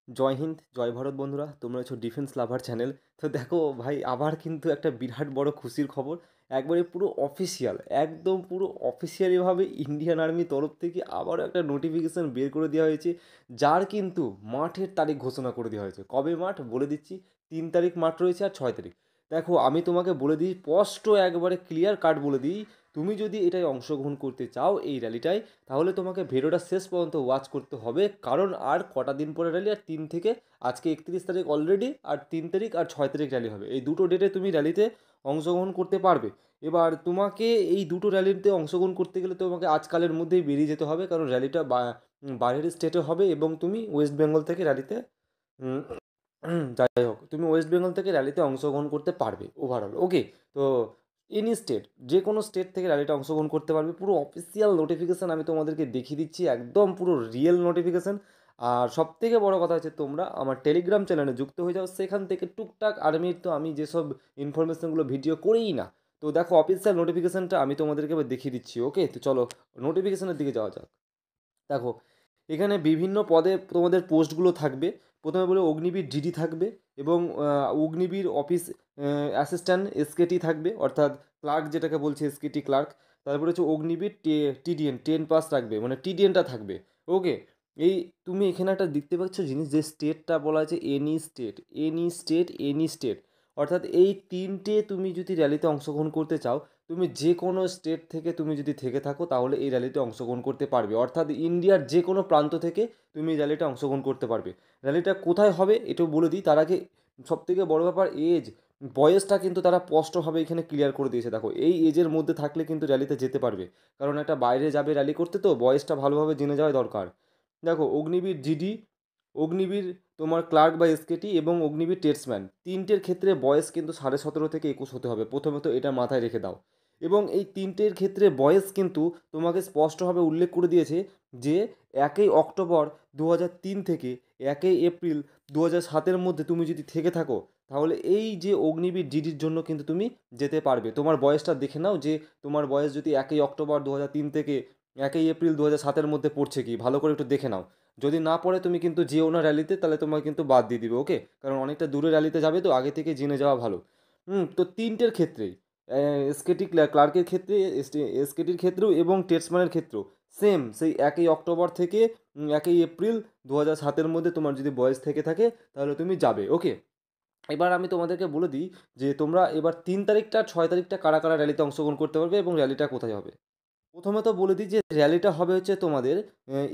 জয় হিন্দ, জয় ভারত বন্ধুরা, তোমরা হচ্ছে ডিফেন্স লাভার চ্যানেল। তো দেখো ভাই, আবার কিন্তু একটা বিরাট বড় খুশির খবর। একবারে পুরো অফিসিয়াল, একদম পুরো অফিসিয়ালিভাবে ইন্ডিয়ান আর্মির তরফ থেকে আবারও একটা নোটিফিকেশান বের করে দেওয়া হয়েছে, যার কিন্তু মাঠের তারিখ ঘোষণা করে দেওয়া হয়েছে। কবে মাঠ বলে দিচ্ছি, 3 তারিখ মাঠ রয়েছে আর 6 তারিখ। দেখো আমি তোমাকে বলে দিই, স্পষ্ট একবারে ক্লিয়ার কাট বলে দিই, তুমি যদি এটায় অংশগ্রহণ করতে চাও এই র্যালিটায়, তাহলে তোমাকে ভিডিওটা শেষ পর্যন্ত ওয়াচ করতে হবে। কারণ আর কটা দিন পরে র্যালি, আর 3 থেকে আজকে 31 তারিখ অলরেডি, আর 3 তারিখ আর 6 তারিখ র্যালি হবে। এই দুটো ডেটে তুমি র্যালিতে অংশগ্রহণ করতে পারবে। এবার তোমাকে এই দুটো র্যালিতে অংশগ্রহণ করতে গেলে তোমাকে আজকালের মধ্যেই বেরিয়ে যেতে হবে, কারণ র্যালিটা বাইরের স্টেটে হবে এবং তুমি ওয়েস্ট বেঙ্গল থেকে র্যালিতে যাই হোক, তুমি ওয়েস্ট বেঙ্গল থেকে র্যালিতে অংশগ্রহণ করতে পারবে ওভারঅল। ওকে, তো এনি স্টেট, যে কোনো স্টেট থেকে র্যালিটা অংশগ্রহণ করতে পারবে। পুরো অফিসিয়াল নোটিফিকেশান আমি তোমাদেরকে দেখিয়ে দিচ্ছি, একদম পুরো রিয়েল নোটিফিকেশান। আর সবথেকে বড় কথা হচ্ছে, তোমরা আমার টেলিগ্রাম চ্যানেলে যুক্ত হয়ে যাও, সেখান থেকে টুকটাক আর্মির তো আমি যেসব ইনফরমেশানগুলো ভিডিও করিই না, তো দেখো অফিসিয়াল নোটিফিকেশানটা আমি তোমাদেরকে এবার দেখিয়ে দিচ্ছি। ওকে, তো চলো নোটিফিকেশানের দিকে যাওয়া যাক। দেখো, এখানে বিভিন্ন পদে তোমাদের পোস্টগুলো থাকবে। প্রথমে বলে অগ্নিবীর জিডি থাকবে, এবং অগ্নিবীর অফিস অ্যাসিস্ট্যান্ট এসকেটি থাকবে, অর্থাৎ ক্লার্ক যেটাকে বলছে এসকেটি ক্লার্ক। তারপরে হচ্ছে অগ্নিবীর টিডিএন 10 পাস থাকবে, মানে টিডিএনটা থাকবে। ওকে, এই তুমি এখানে একটা দেখতে পাচ্ছ জিনিস, যে স্টেটটা বলা আছে any state, any state, any state. অর্থাৎ এই তিনটে তুমি যদি র্যালিতে অংশগ্রহণ করতে চাও, তুমি যে কোনো স্টেট থেকে তুমি যদি থেকে থাকো, তাহলে এই র্যালিতে অংশগ্রহণ করতে পারবে। অর্থাৎ ইন্ডিয়ার যে কোনো প্রান্ত থেকে তুমি এই র্যালিটা অংশগ্রহণ করতে পারবে। র্যালিটা কোথায় হবে এটাও বলে দিই, তার আগে সবথেকে বড় ব্যাপার এজ, বয়সটা কিন্তু তারা স্পষ্টভাবে এখানে ক্লিয়ার করে দিয়েছে। দেখো, এই এজের মধ্যে থাকলে কিন্তু র্যালিতে যেতে পারবে, কারণ একটা বাইরে যাবে র্যালি করতে, তো বয়সটা ভালোভাবে জেনে যাওয়া দরকার। দেখো, অগ্নিবীর জিডি, অগ্নিবীর তোমার ক্লার্ক বা এসকেটি, এবং অগ্নিবীর টেস্টম্যান, তিনটের ক্ষেত্রে বয়স কিন্তু 17.5 থেকে 21 হতে হবে। প্রথমত এটা মাথায় রেখে দাও। এবং এই তিনটের ক্ষেত্রে বয়স কিন্তু তোমাকে স্পষ্টভাবে উল্লেখ করে দিয়েছে, যে 1 অক্টোবর 2003 থেকে 1 এপ্রিল 2007-এর মধ্যে তুমি যদি থেকে থাকো, তাহলে এই যে অগ্নিবীর জিডির জন্য কিন্তু তুমি যেতে পারবে। তোমার বয়সটা দেখে নাও, যে তোমার বয়স যদি 1 অক্টোবর 2003 থেকে 1 এপ্রিল 2007-এর মধ্যে পড়ছে কি, ভালো করে একটু দেখে নাও। যদি না পড়ে তুমি কিন্তু যেও না র্যালিতে, তাহলে তোমাকে কিন্তু বাদ দিয়ে দিবে। ওকে, কারণ অনেকটা দূরে র্যালিতে যাবে, তো আগে থেকে জেনে যাওয়া ভালো। তো তিনটের ক্ষেত্রেই, এসকেটি ক্লার্কের ক্ষেত্রে, এসকেটির ক্ষেত্রেও এবং টেস্টম্যানের ক্ষেত্রেও সেম, সেই 1 অক্টোবর থেকে 1 এপ্রিল 2007-এর মধ্যে তোমার যদি বয়স থেকে থাকে, তাহলে তুমি যাবে। ওকে, এবার আমি তোমাদেরকে বলে দিই, যে তোমরা এবার 3 তারিখটা আর 6 তারিখটা কারা কারা র্যালিতে অংশগ্রহণ করতে পারবে, এবং র্যালিটা কোথায় হবে। প্রথমে তো বলে দিই যে র্যালিটা হবে হচ্ছে তোমাদের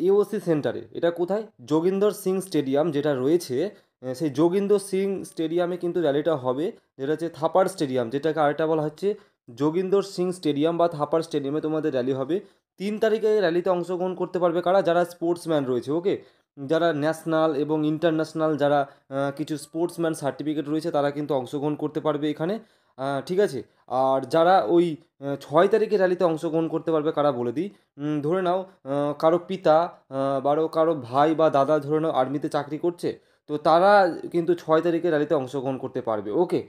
ইওসি সেন্টারে। এটা কোথায়? যোগিন্দর সিং স্টেডিয়াম যেটা রয়েছে, সেই যোগিন্দর সিং স্টেডিয়ামে কিন্তু র্যালিটা হবে, যেটা হচ্ছে থাপার স্টেডিয়াম, যেটাকে আরেকটা বলা হচ্ছে যোগিন্দর সিং স্টেডিয়াম বা থাপার স্টেডিয়ামে তোমাদের র্যালি হবে। 3 তারিখে র্যালিতে অংশগ্রহণ করতে পারবে কারা? যারা স্পোর্টসম্যান রয়েছে। ওকে, যারা ন্যাশনাল এবং ইন্টারন্যাশনাল, যারা কিছু স্পোর্টসম্যান সার্টিফিকেট রয়েছে, তারা কিন্তু অংশগ্রহণ করতে পারবে এখানে। ঠিক আছে। আর যারা ওই 6 তারিখে র্যালিতে অংশগ্রহণ করতে পারবে কারা বলে দিই। ধরে নাও কারো পিতা, কারো ভাই বা দাদা ধরে নাও আর্মিতে চাকরি করছে, তো তারা কিন্তু 6 তারিখে র্যালিতে অংশগ্রহণ করতে পারবে। ওকে,